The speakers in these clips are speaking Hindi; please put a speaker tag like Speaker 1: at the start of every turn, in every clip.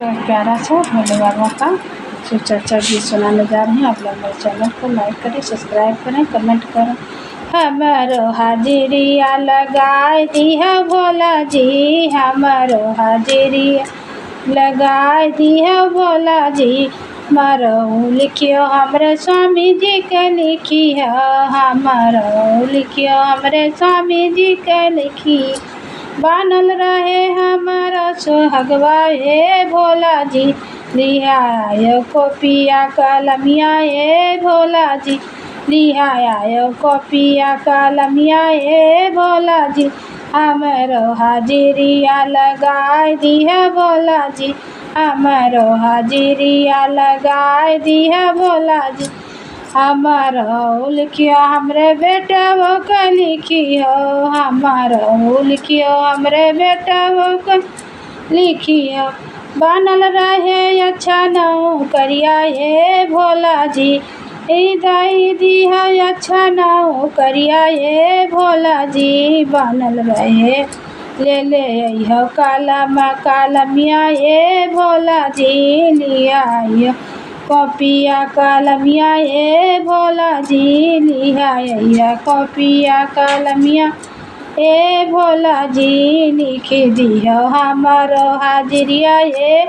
Speaker 1: प्यारा सा भोले बाबा का सुचर्चा गीत सुनाने जा रहे हैं। आप लोग मेरे चैनल को लाइक करें, सब्सक्राइब करें, कमेंट करें। हमारो हाजिरिया लगाए दिया भोला जी, हमारो हाजिरिया लगाए दिया भोला जी। मरऊ लिखियो हमरे स्वामी जी के लिखिया, हमारो लिखियो हमरे स्वामी जी के लिखी। बनल रहे हमारा सुहगवा हे भोला जी, लिहायो कॉपिया कलमिया हे भोला जी, लिहायो कॉपिया कलमिया हे भोला जी। हमारो हाजिरिया लगाए दिया भोला जी, हमारो हाजिरिया लगाए दिया भोला जी। हमारो लिखियो हमरे बेटा वो का लिखियो, हमारो लिखियो हमरे बेटा वो का लिखियो। बनल रहे अच्छा नौकरिया हे भोला जी, दाई दिया अच्छा नौकरिया हे भोला जी। बनल रहे ले ले अइहो कालमिया हे भोला जी, लिया आइयो कॉपिया कलमिया हे भोला जी, लिहाया कॉपिया कलमिया हे भोला जी। लिख दियो हमारो हाजिरिया हे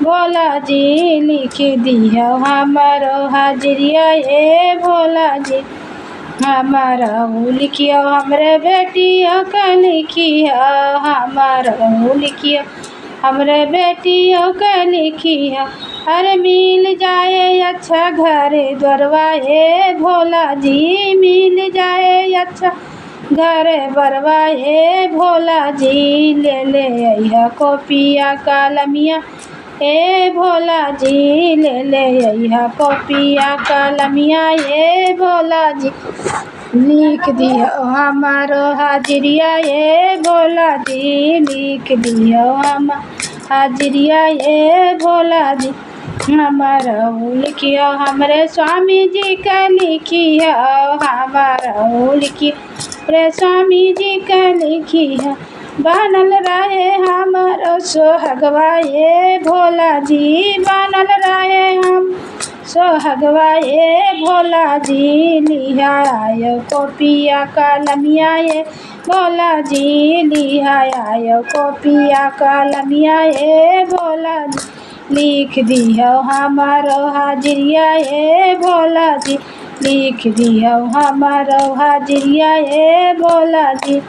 Speaker 1: भोला जी, लिख दियो हमारो हाजिरिया हे भोला जी। हमारो लिखियो हमरे बेटियों का लिखियो, हमारो लिखियो हमरे बेटियों का लिखियो। अरे मिल जाए अच्छा घर द्वारवा हे भोला जी, मिल जाए अच्छा घर बरवा हे भोला जी। ले ले अइहा कॉपिया कलमिया हे भोला जी, ले ले अइहा कॉपिया कलमिया हे भोला जी। लिख दियो हमारो हाजिरिया हे भोला जी, लिख दियो हम हाजिरिया हे भोला जी। हमारो लिखियो हमरे स्वामी जी का लिखियो, हमारो लिखियो रे स्वामी जी का लिखियो। बनल रहे हमारो सोहगवा हे भोला जी, बनल रहे हम सोहगवा हे भोला जी। लिहायो कॉपिया कलमिया हे भोला जी, लिहायो कॉपिया कलमिया हे भोला जी। लिख दियो हमारो हाजिरिया हे भोला जी, लिख दियो हमारो हाजिरिया हे भोला जी।